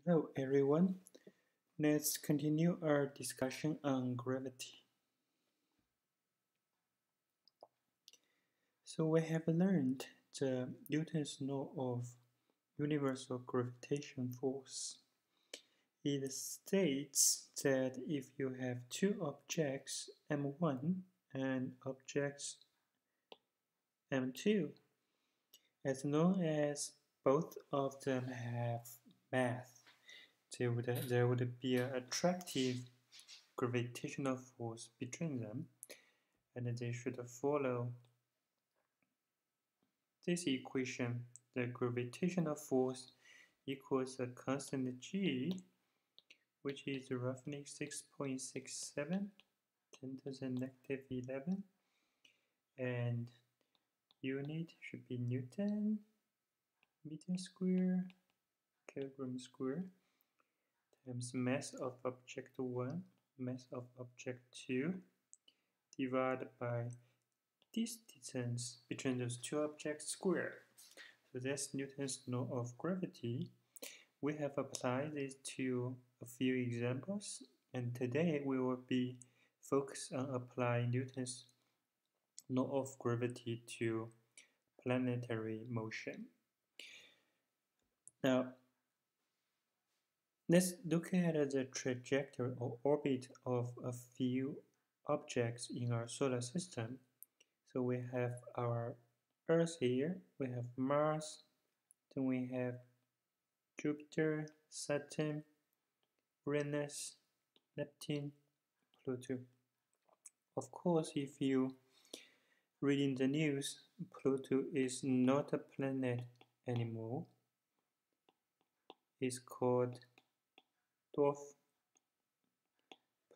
Hello everyone, let's continue our discussion on gravity. So we have learned the Newton's law of universal gravitation force. It states that if you have two objects m1 and objects m2, as long as both of them have mass, there would be an attractive gravitational force between them, and they should follow this equation. The gravitational force equals a constant g, which is roughly 6.67 10 to the negative 11, and unit should be Newton meter square kilogram square times mass of object 1 mass of object 2 divided by this distance between those two objects squared. So that's Newton's law of gravity. We have applied this to a few examples, and today we will be focused on applying Newton's law of gravity to planetary motion. Now, let's look at the trajectory or orbit of a few objects in our solar system. So we have our Earth here, we have Mars, then we have Jupiter, Saturn, Uranus, Neptune, Pluto. Of course, if you read in the news, Pluto is not a planet anymore. It's called dwarf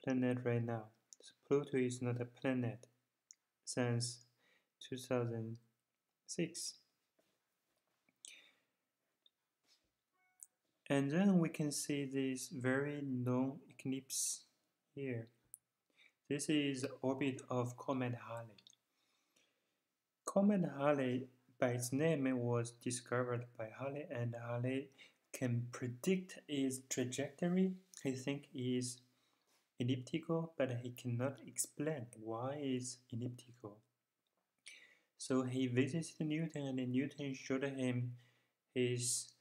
planet right now. So Pluto is not a planet since 2006. And then we can see this very long eclipse here. This is the orbit of Comet Halley. Comet Halley, by its name, was discovered by Halley, and Halley can predict its trajectory. He thinks it is elliptical, but he cannot explain why it's elliptical. So he visited Newton, and Newton showed him his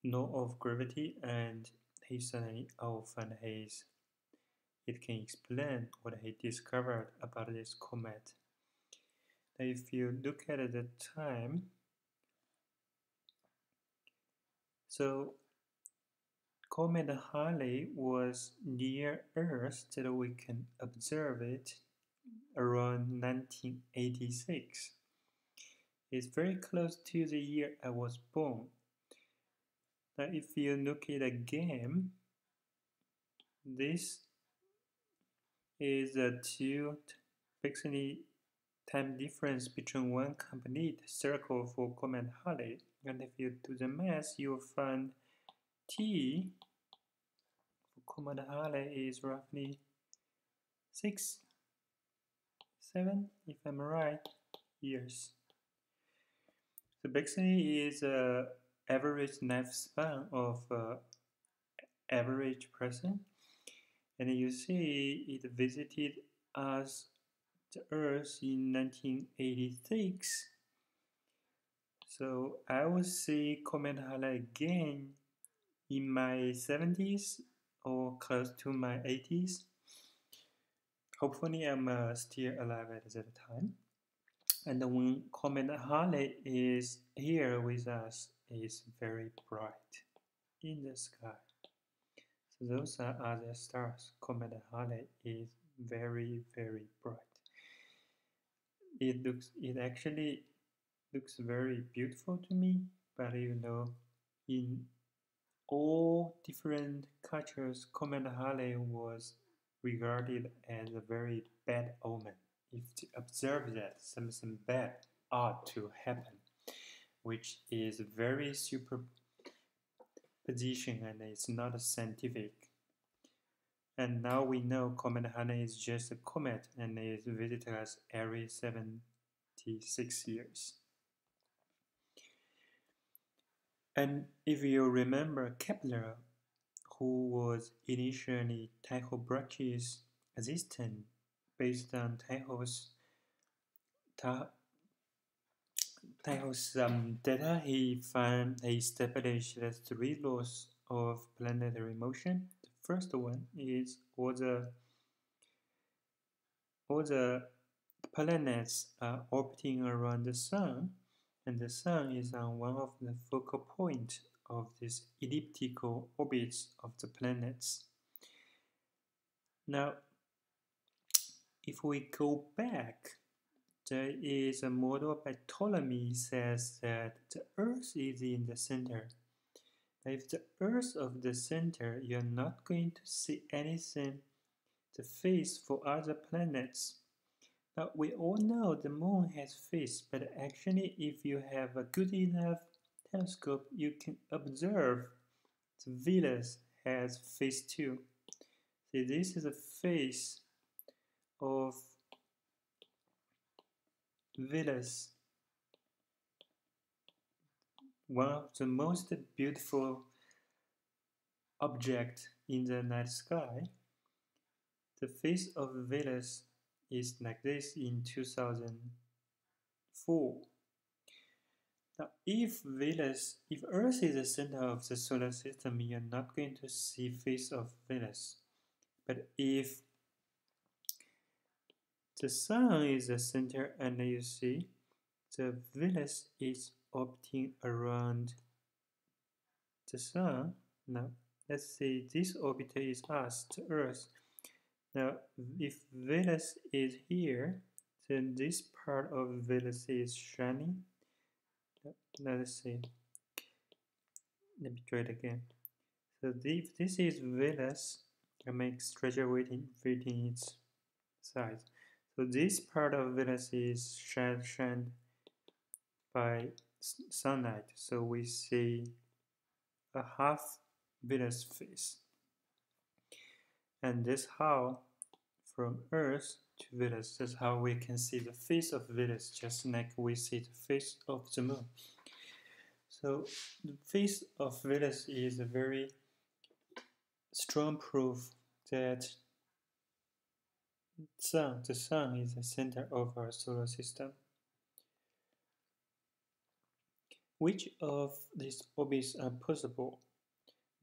law of gravity, and he suddenly found it can explain what he discovered about this comet. Now if you look at the time, so Comet Halley was near Earth that we can observe it around 1986. It's very close to the year I was born. Now if you look at it again, this is a two basically time difference between one complete circle for Comet Halley, and if you do the math, you'll find t for Comet Halley is roughly 6, 7, if I'm right, years. So basically is a average lifespan of average person, and you see it visited us the Earth in 1986. So I will see Comet Halley again in my 70s or close to my 80s. Hopefully I'm still alive at that time. And when Comet Halley is here with us, it's very bright in the sky. So those are other stars. Comet Halley is very, very bright. It actually looks very beautiful to me, but you know, in all different cultures, Comet Halley was regarded as a very bad omen. If you observe that something bad ought to happen, which is very superposition and it's not scientific. And now we know Comet Halley is just a comet and it visits us every 76 years. And if you remember Kepler, who was initially Tycho Brahe's assistant. Based on Tycho's data, he established the three laws of planetary motion. The first one is all the planets are orbiting around the sun, and the sun is on one of the focal points of these elliptical orbits of the planets. Now, if we go back, there is a model by Ptolemy says that the Earth is in the center. If the Earth of the center, you're not going to see anything the face for other planets. Now, we all know the moon has face, but actually if you have a good enough telescope, you can observe the Venus has face too. See, this is a face of Venus, one of the most beautiful objects in the night sky. The face of Venus is like this in 2004. Now, if Earth is the center of the solar system, you're not going to see face of Venus. But if the sun is the center and you see the Venus is orbiting around the sun. Now, let's say this orbiter is us, the Earth. Now, if Venus is here, then this part of Venus is shining. Let's see. Let me try it again. So if this is Venus, I make exaggerating its size. So this part of Venus is shined by sunlight. So we see a half Venus face. And this how from Earth to Venus, that's how we can see the face of Venus, just like we see the face of the moon. So the face of Venus is a very strong proof that the sun is the center of our solar system. Which of these orbits are possible?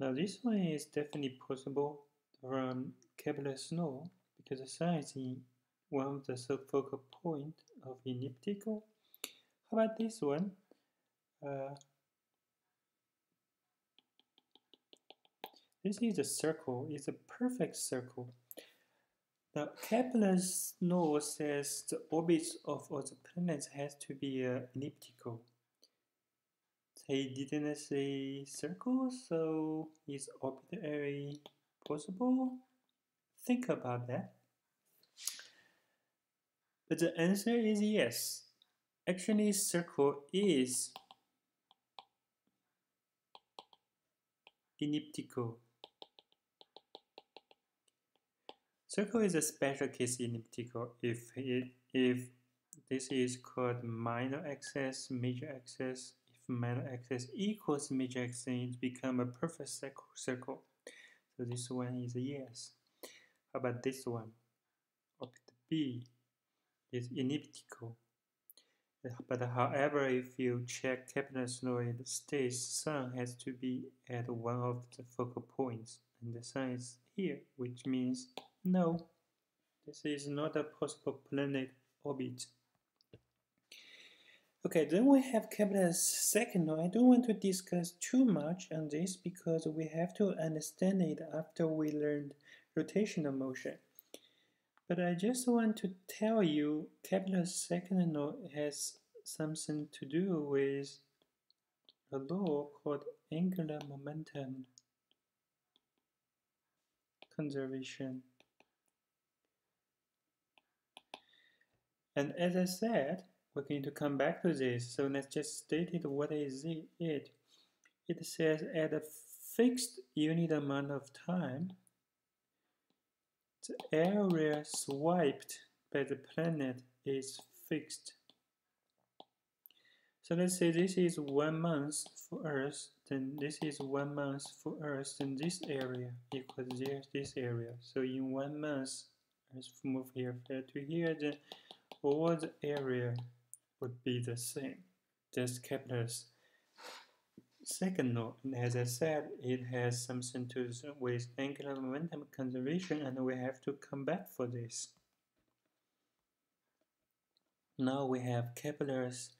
Now this one is definitely possible from Kepler's law, because the sun is in one of the focal points of elliptical. How about this one? This is a circle. It's a perfect circle. Now Kepler's law says the orbits of all the planets has to be elliptical. He didn't say circle, so is orbitary possible? Think about that. But the answer is yes. Actually, circle is elliptical. Circle is a special case elliptical if this is called minor axis, major axis. If minor axis equals major axis, it becomes a perfect circle. So this one is a yes. How about this one? Orbit B is elliptical. But however, if you check Kepler's law, it states sun has to be at one of the focal points, and the sun is here, which means no, this is not a possible planet orbit. Okay, then we have Kepler's second law. I don't want to discuss too much on this because we have to understand it after we learned rotational motion. But I just want to tell you Kepler's second law has something to do with a law called angular momentum conservation. And as I said, we're going to come back to this. So let's just state it. What is it? It says at a fixed unit amount of time, the area swiped by the planet is fixed. So let's say this is 1 month for Earth, then this is 1 month for Earth, then this area equals this area. So in 1 month, let's move here to here, then all the area would be the same. That's Kepler's second law. And as I said, it has something to do with angular momentum conservation, and we have to come back for this. Now we have Kepler's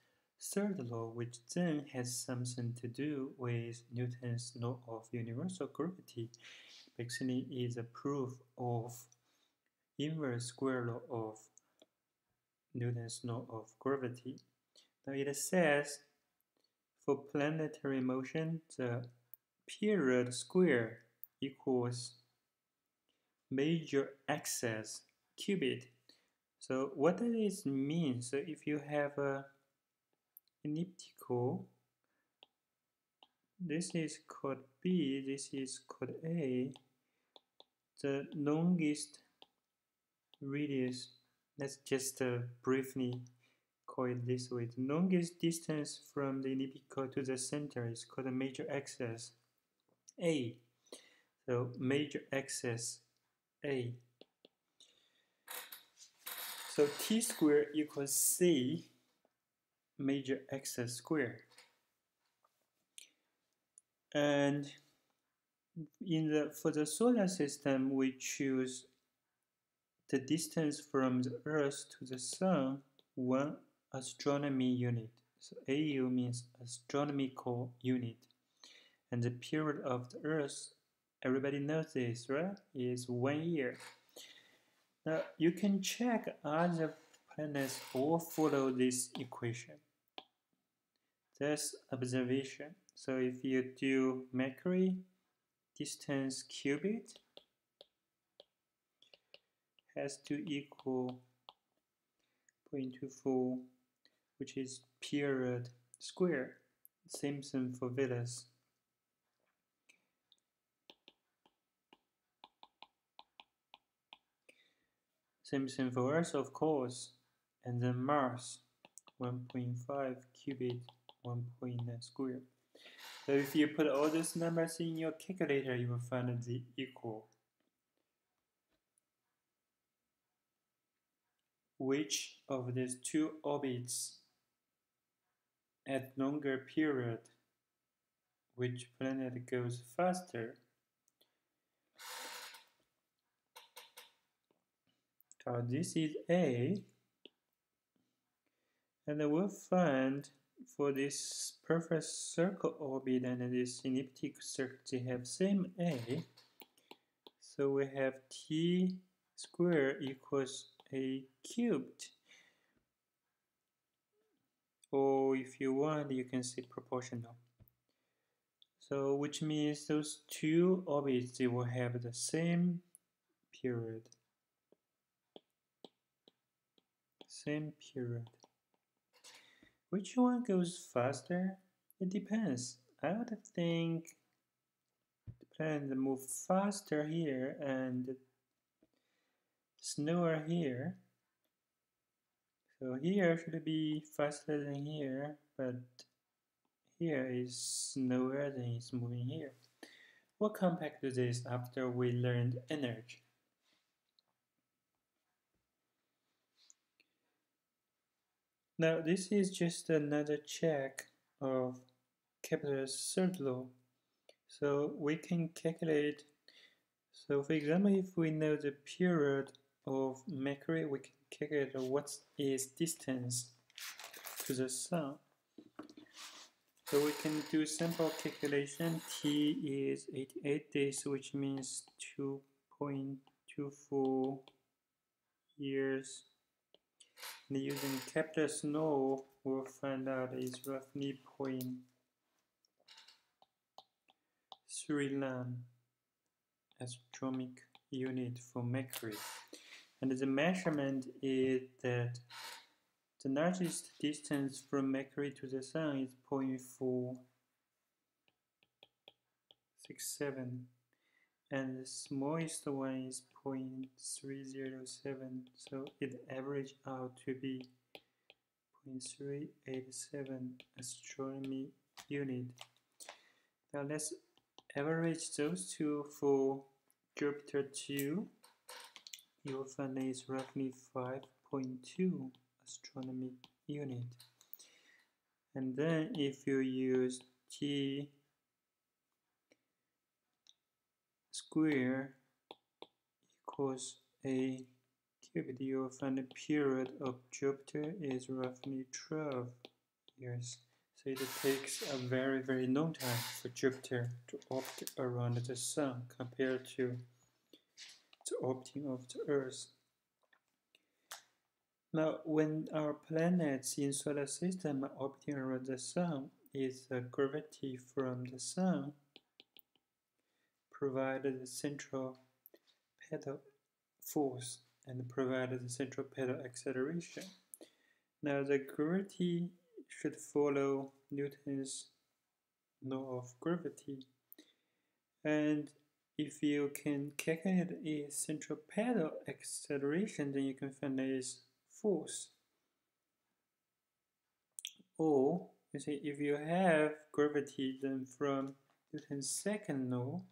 third law, which then has something to do with Newton's law of universal gravity. Basically, is a proof of inverse square law of Newton's law of gravity. Now it says for planetary motion, the period square equals major axis cubed. So what does this mean? So if you have a elliptical, this is called B, this is called A, the longest radius, let's just briefly call it this way, the longest distance from the elliptical to the center is called a major axis A. So major axis A. So T squared equals C major axis square. And for the solar system, we choose the distance from the Earth to the Sun, 1 astronomy unit. So AU means astronomical unit. And the period of the Earth, everybody knows this, right? Is 1 year. Now you can check other planets all follow this equation. That's observation. So if you do Mercury, distance cubed has to equal 0.24, which is period square. Same thing for Venus. Same thing for Earth, of course. And then Mars, 1.5 cubed, 1.9 square. So if you put all these numbers in your calculator, you will find the equal. Which of these two orbits at longer period, which planet goes faster? This is A, and we'll find for this perfect circle orbit and this elliptic circle, they have same A. So we have T squared equals A cubed. Or if you want, you can say proportional. So which means those two orbits, they will have the same period. Same period. Which one goes faster? It depends. I would think the planet move faster here and slower here. So here should be faster than here, but here is slower than it's moving here. We'll come back to this after we learned energy. Now this is just another check of Kepler's third law. So we can calculate, so for example, if we know the period of Mercury, we can calculate what is distance to the Sun. So we can do simple calculation. T is 88 days, which means 2.24 years. And using Kepler's law, we'll find out it's roughly 0.39 astronomical unit for Mercury. And the measurement is that the largest distance from Mercury to the Sun is 0.467, and the smallest one is 0.307, so it averaged out to be 0.387 astronomy unit. Now let's average those two for Jupiter 2. You will find it's roughly 5.2 astronomy unit. And then if you use T square equals a cubit, you will find the period of Jupiter is roughly 12 years. So it takes a very, very long time for Jupiter to orbit around the Sun compared to the orbiting of the Earth. Now, when our planets in solar system are orbiting around the Sun, is the gravity from the Sun provided the central pedal force and provided the central pedal acceleration. Now, the gravity should follow Newton's law of gravity, and if you can calculate a central pedal acceleration, then you can find its force. Or you see, if you have gravity, then from Newton's second law,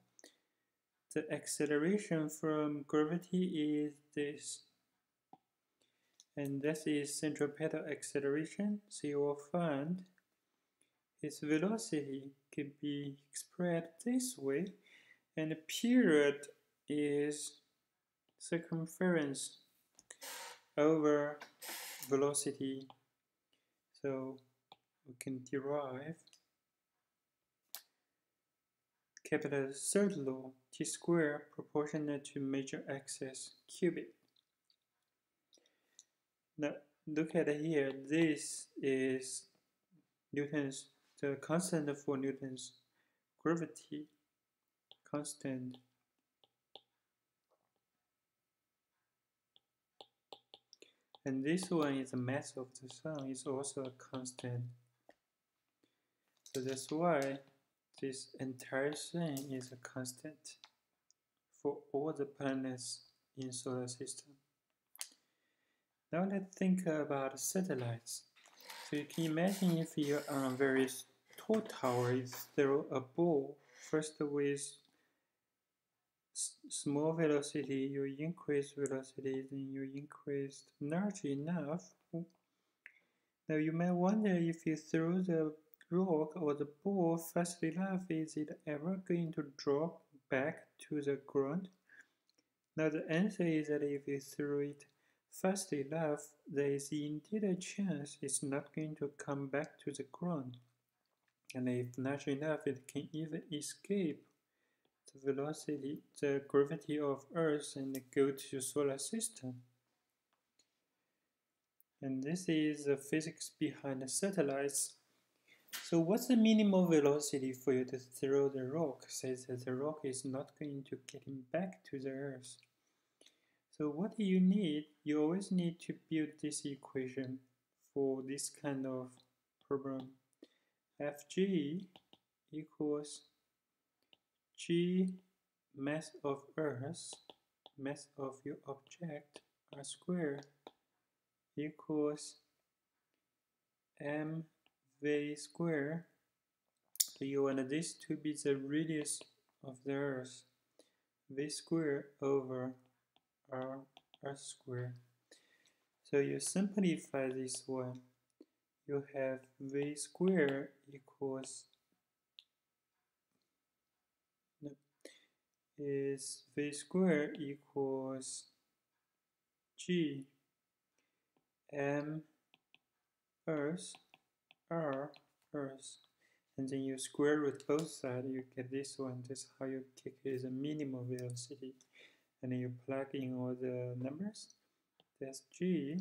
the acceleration from gravity is this, and this is central pedal acceleration. So you will find its velocity can be expressed this way, and the period is circumference over velocity. So we can derive Kepler's third law, t squared proportional to major axis cubic. Now look at here, this is Newton's, the constant for Newton's gravity constant. And this one is the mass of the Sun, is also a constant. So that's why this entire thing is a constant for all the planets in solar system. Now let's think about satellites. So you can imagine if you're on a very tall tower, you throw a ball, first with small velocity, you increase velocity, then you increase large enough. Now you may wonder, if you throw the rock or the ball fast enough, is it ever going to drop back to the ground? Now the answer is that if you throw it fast enough, there is indeed a chance it's not going to come back to the ground. And if large enough, it can even escape the velocity, the gravity of Earth, and go to the solar system. And this is the physics behind the satellites. So what's the minimum velocity for you to throw the rock? Says that the rock is not going to get back to the Earth. So what do you need? You always need to build this equation for this kind of problem. Fg equals g mass of Earth, mass of your object, r squared, equals mv squared. So you want this to be the radius of the Earth, v squared over r squared. So you simplify this one. You have v squared equals is v squared equals g m Earth r Earth, and then you square root both sides, you get this one. That's how you calculate the minimum velocity, and then you plug in all the numbers. That's g.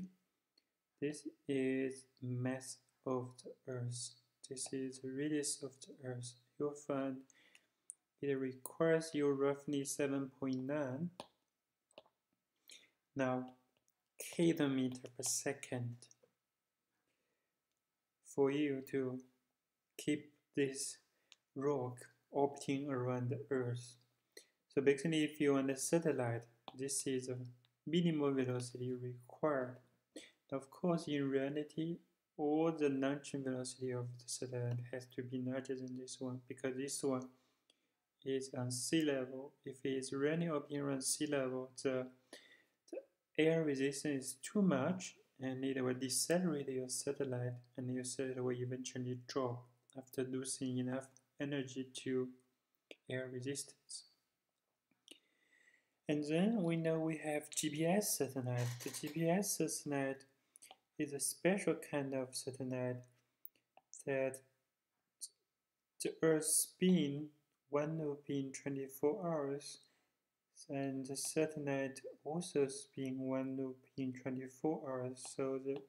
This is mass of the Earth. This is the radius of the Earth. You'll find it requires you roughly 7.9 now kilometer per second for you to keep this rock orbiting around the Earth. So basically, if you're on a satellite, this is a minimum velocity required. Of course, in reality, all the launching velocity of the satellite has to be larger than this one, because this one is on sea level. If it is running or being around sea level, the air resistance is too much, and it will decelerate your satellite, and your satellite will eventually drop after losing enough energy to air resistance. And then we know we have GPS satellite. The GPS satellite is a special kind of satellite that the Earth spin one loop in 24 hours, and the satellite also spin one loop in 24 hours. So the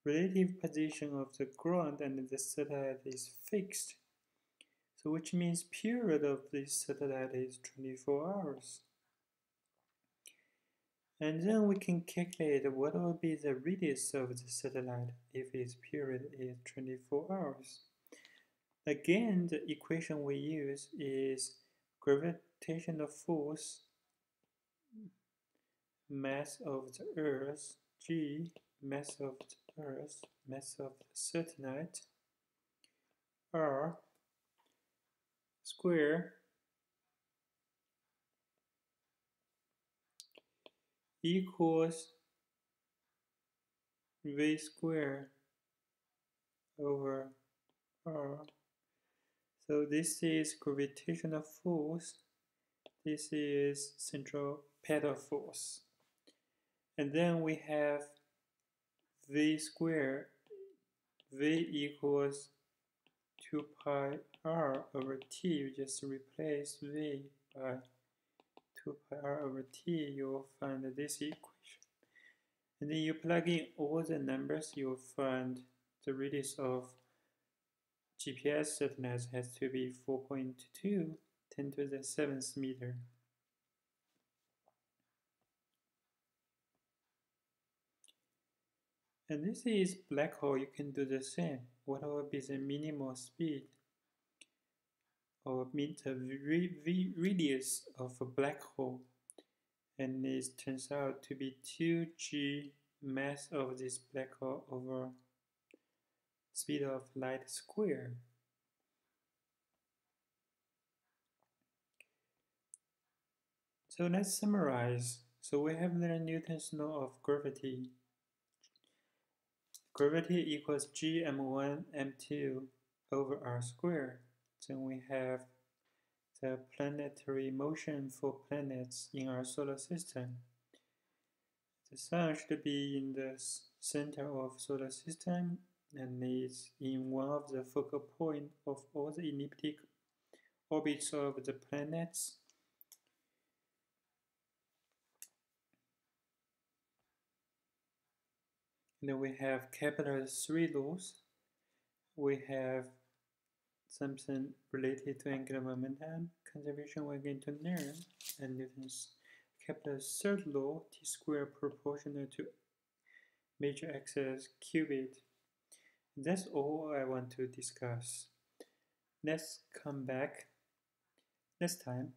relative position of the ground and the satellite is fixed. So which means period of this satellite is 24 hours. And then we can calculate what will be the radius of the satellite if its period is 24 hours. Again, the equation we use is gravitational force, mass of the Earth, G, mass of the Earth, mass of the satellite, R square equals V square over R. So this is gravitational force, this is centripetal force. And then we have V square, V equals 2 pi R over T. You just replace V by 2 pi R over T, you will find this equation. And then you plug in all the numbers, you will find the radius of GPS satellite has to be 4.2 10 to the 7th meter. And this is black hole. You can do the same. What will be the minimal speed or the radius of a black hole? And it turns out to be 2g mass of this black hole over speed of light square. So let's summarize. So we have learned Newton's law of gravity. Gravity equals g m1 m2 over r squared. Then we have the planetary motion for planets in our solar system. The sun should be in the center of solar system and is in one of the focal points of all the elliptic orbits of the planets. And then we have Kepler's 3 laws. We have something related to angular momentum conservation we're going to learn, and Newton's Kepler's 3rd law, t squared proportional to major axis cubed. That's all I want to discuss. Let's come back next time.